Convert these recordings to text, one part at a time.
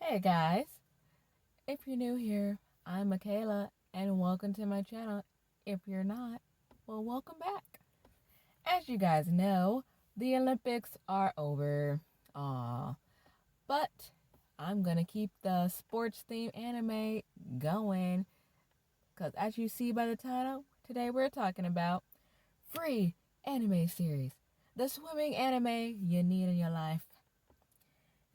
Hey guys, if you're new here, I'm Michaela and welcome to my channel. If you're not, well, welcome back. As you guys know, the Olympics are over. Aw, but I'm gonna keep the sports themed anime going because as you see by the title, today we're talking about free anime series, the swimming anime you need in your life.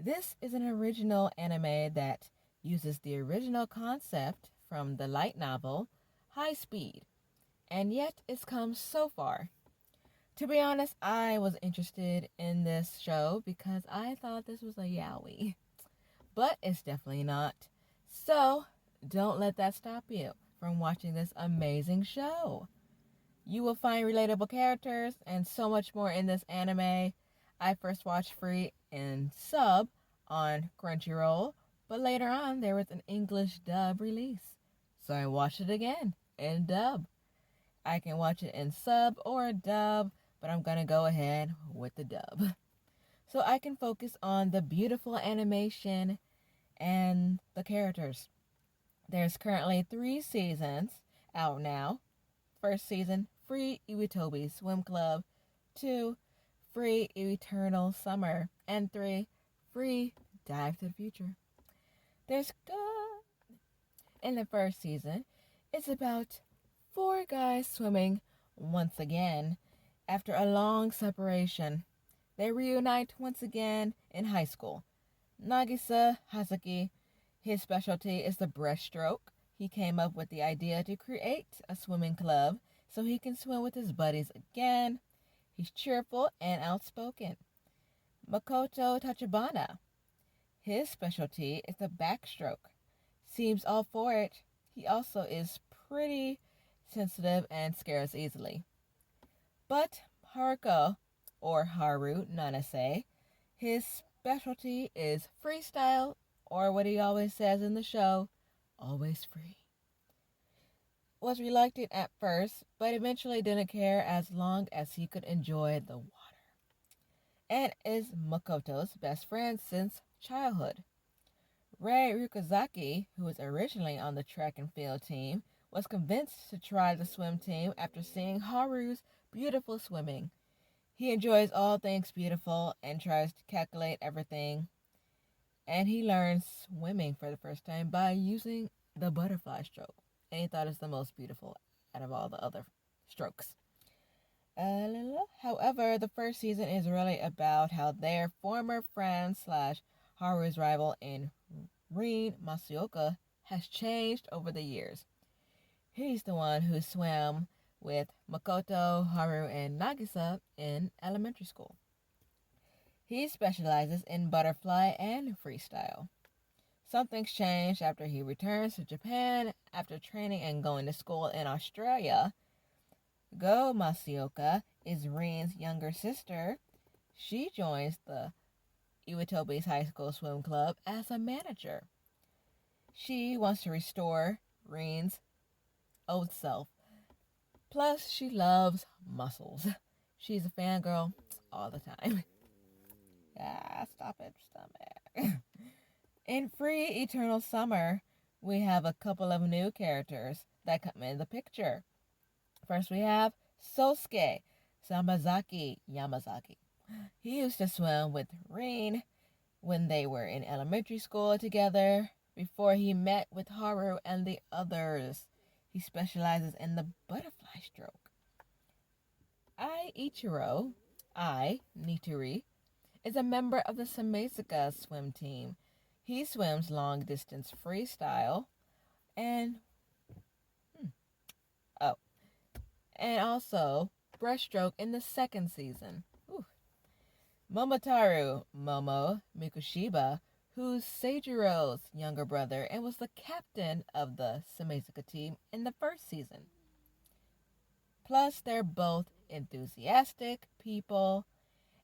This is an original anime that uses the original concept from the light novel High Speed, and yet it's come so far. To be honest, I was interested in this show because I thought this was a yaoi, but it's definitely not. So, don't let that stop you from watching this amazing show. You will find relatable characters and so much more in this anime. I first watched free in sub on Crunchyroll, but later on there was an English dub release. So I watched it again in dub. I can watch it in sub or dub, but I'm gonna go ahead with the dub. So I can focus on the beautiful animation and the characters. There's currently 3 seasons out now. First season, free Iwatobi Swim Club. 2, free Eternal Summer. And 3, free Dive to the Future. There's good. In the first season, it's about 4 guys swimming once again after a long separation. They reunite once again in high school. Nagisa Hazuki, his specialty is the breaststroke. He came up with the idea to create a swimming club so he can swim with his buddies again. He's cheerful and outspoken. Makoto Tachibana, his specialty is the backstroke. Seems all for it. He also is pretty sensitive and scares easily. But Haruko, or Haru Nanase, his specialty is freestyle, or what he always says in the show, always free. Was reluctant at first, but eventually didn't care as long as he could enjoy the water. And is Makoto's best friend since childhood. Rei Rukazaki, who was originally on the track and field team, was convinced to try the swim team after seeing Haru's beautiful swimming. He enjoys all things beautiful and tries to calculate everything. And he learns swimming for the first time by using the butterfly stroke. And he thought it's the most beautiful out of all the other strokes. However, the first season is really about how their former friend slash Haru's rival in Rin Masaoka has changed over the years. He's the one who swam with Makoto, Haru, and Nagisa in elementary school. He specializes in butterfly and freestyle. Something's changed after he returns to Japan after training and going to school in Australia. Go Masaoka is Rin's younger sister. She joins the Iwatobi's high school swim club as a manager. She wants to restore Rin's old self. Plus, she loves muscles. She's a fangirl all the time. Ah, stop it, stomach. In free Eternal Summer, we have a couple of new characters that come in the picture. First, we have Sousuke Yamazaki. He used to swim with Rin when they were in elementary school together before he met with Haru and the others. He specializes in the butterfly stroke. Nituri, is a member of the Samesaka swim team. He swims long distance freestyle and also breaststroke in the second season. Momotarou, Momo Mikoshiba, who's Seijiro's younger brother and was the captain of the Samesaka team in the first season. Plus, they're both enthusiastic people,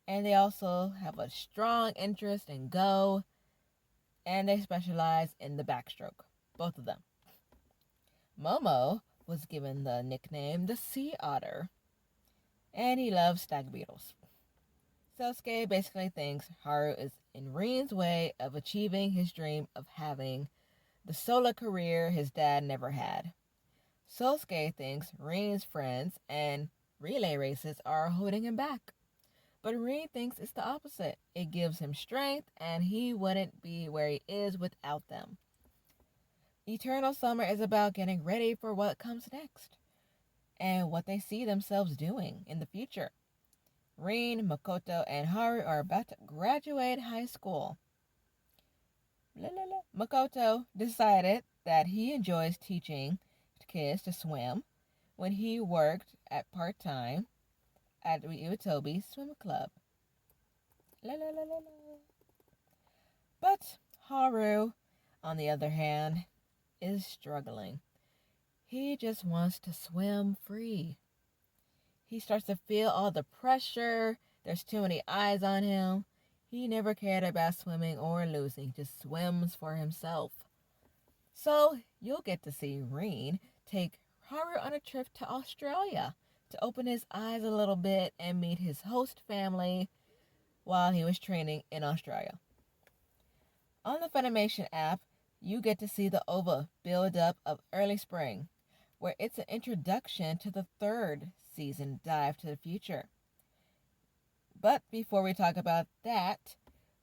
and they also have a strong interest in Go, and they specialize in the backstroke, both of them. Momo was given the nickname the Sea Otter, and he loves stag beetles. Sousuke basically thinks Haru is in Rin's way of achieving his dream of having the solo career his dad never had. Sousuke thinks Rin's friends and relay races are holding him back. But Rin thinks it's the opposite. It gives him strength, and he wouldn't be where he is without them. Eternal Summer is about getting ready for what comes next and what they see themselves doing in the future. Rin, Makoto, and Haru are about to graduate high school. Makoto decided that he enjoys teaching kids to swim when he worked at part-time at the Iwatobi swim club. But Haru, on the other hand, is struggling. He just wants to swim free. He starts to feel all the pressure. There's too many eyes on him. He never cared about swimming or losing, just swims for himself. So you'll get to see Rin take Haru on a trip to Australia to open his eyes a little bit and meet his host family while he was training in Australia. On the Funimation app, you get to see the OVA build-up of early spring, where it's an introduction to the third season dive to the future. But before we talk about that,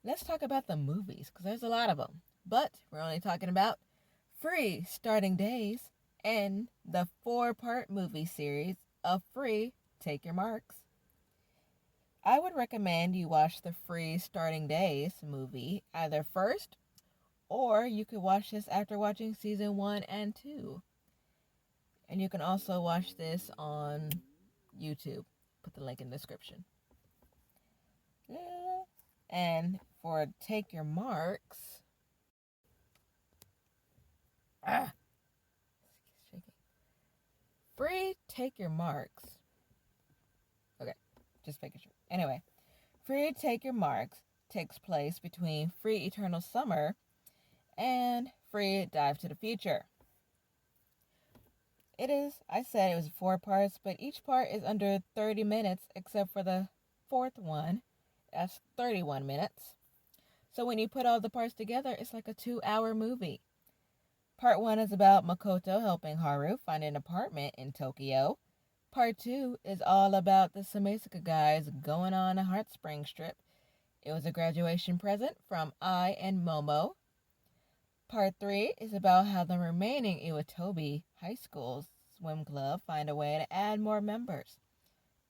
let's talk about the movies, because there's a lot of them. But we're only talking about Free Starting Days and the 4-part movie series of Free Take Your Marks. I would recommend you watch the Free Starting Days movie either first, or you could watch this after watching season 1 and 2. And you can also watch this on YouTube. Put the link in the description. And for Take Your Marks, Free Take Your Marks. Okay, just making sure. Anyway, Free Take Your Marks takes place between Free Eternal Summer and Free Dive to the Future. I said it was 4 parts, but each part is under 30 minutes except for the 4th one. That's 31 minutes. So when you put all the parts together, it's like a 2-hour movie. Part 1 is about Makoto helping Haru find an apartment in Tokyo. Part 2 is all about the Samasuka guys going on a heartspring trip. It was a graduation present from I and Momo. Part 3 is about how the remaining Iwatobi High School swim club find a way to add more members.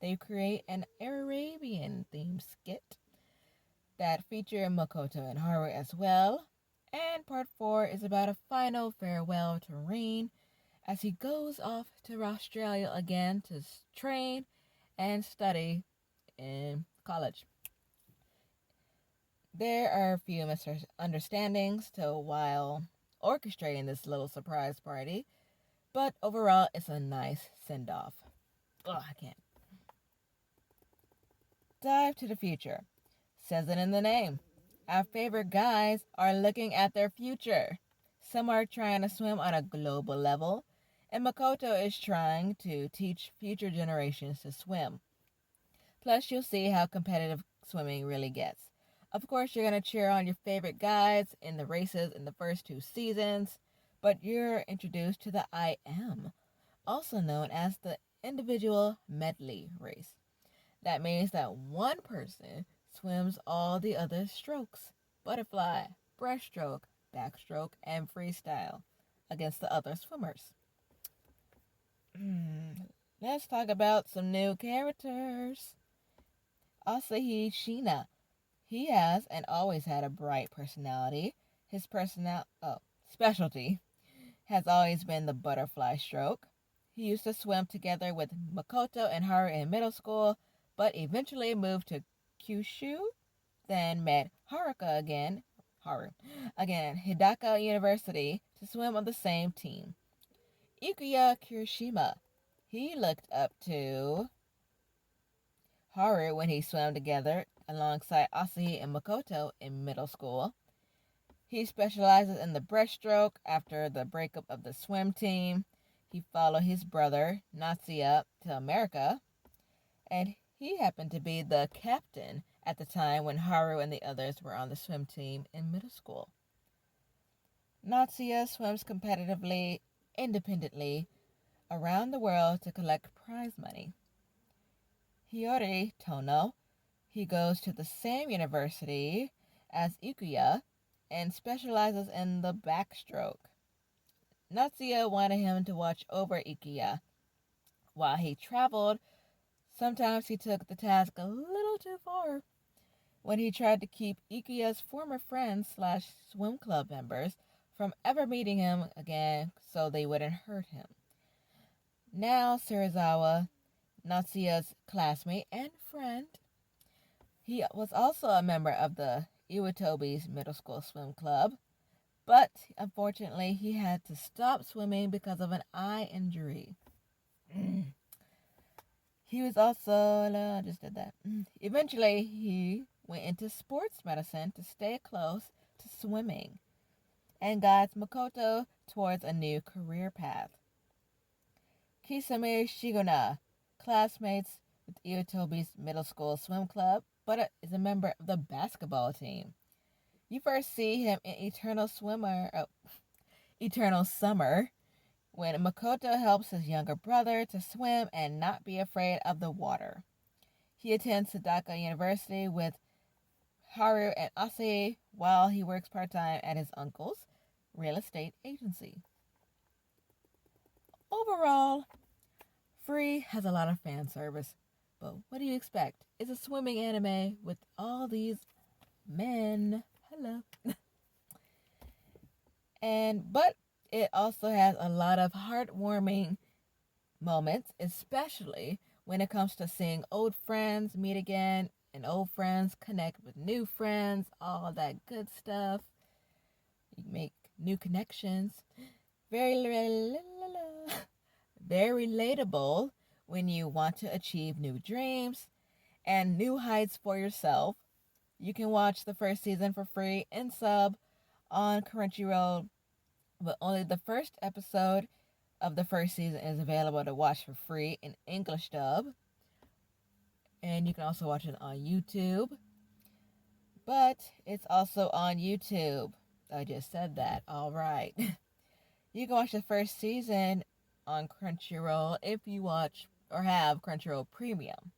They create an Arabian-themed skit that feature Makoto and Haru as well. And part 4 is about a final farewell to Rin as he goes off to Australia again to train and study in college. There are a few misunderstandings while orchestrating this little surprise party, but overall it's a nice send-off. I can't. Dive to the future. Says it in the name. Our favorite guys are looking at their future. Some are trying to swim on a global level, and Makoto is trying to teach future generations to swim. Plus, you'll see how competitive swimming really gets. Of course, you're going to cheer on your favorite guys in the races in the first 2 seasons, but you're introduced to the IM, also known as the individual medley race. That means that one person swims all the other strokes: butterfly, breaststroke, backstroke, and freestyle against the other swimmers. Let's talk about some new characters. Asahi Shiina. He has and always had a bright personality. His specialty has always been the butterfly stroke. He used to swim together with Makoto and Haru in middle school, but eventually moved to Kyushu, then met Haru again, Hidaka University, to swim on the same team. Ikuya Kirishima. He looked up to Haru when he swam together alongside Asahi and Makoto in middle school. He specializes in the breaststroke after the breakup of the swim team. He followed his brother, Natsuya, to America, and he happened to be the captain at the time when Haru and the others were on the swim team in middle school. Natsuya swims competitively, independently, around the world to collect prize money. Hiyori Tono, he goes to the same university as Ikuya and specializes in the backstroke. Natsuya wanted him to watch over Ikuya. While he traveled, sometimes he took the task a little too far when he tried to keep Ikuya's former friends/swim club members from ever meeting him again so they wouldn't hurt him. Now Serizawa, Natsuya's classmate and friend, he was also a member of the Iwatobi's middle school swim club, but unfortunately he had to stop swimming because of an eye injury. He was also, I just did that. Eventually he went into sports medicine to stay close to swimming and guides Makoto towards a new career path. Kisame Shigona, classmates with Iwatobi's middle school swim club, but is a member of the basketball team. You first see him in Eternal Summer, when Makoto helps his younger brother to swim and not be afraid of the water. He attends Sadaka University with Haru and Asahi while he works part-time at his uncle's real estate agency. Overall, Free has a lot of fan service, but what do you expect? It's a swimming anime with all these men. Hello. But it also has a lot of heartwarming moments, especially when it comes to seeing old friends meet again and old friends connect with new friends, all that good stuff. You make new connections. Very relatable when you want to achieve new dreams and new heights for yourself. You can watch the first season for free in sub on Crunchyroll, but only the first episode of the first season is available to watch for free in English dub. And you can also watch it on YouTube. But it's also on YouTube. I just said that. All right. You can watch the first season on Crunchyroll if you watch or have Crunchyroll Premium.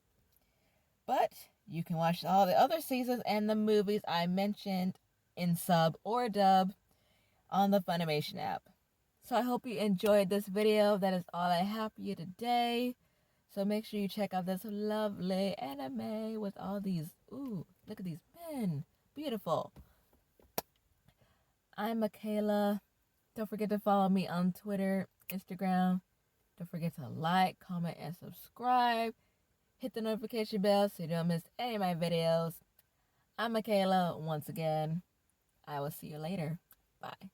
But you can watch all the other seasons and the movies I mentioned in sub or dub on the Funimation app. So I hope you enjoyed this video. That is all I have for you today. So make sure you check out this lovely anime with all these, look at these men. Beautiful. I'm Michaela. Don't forget to follow me on Twitter, Instagram. Don't forget to like, comment, and subscribe. Hit the notification bell so you don't miss any of my videos. I'm Michaela once again. I will see you later. Bye.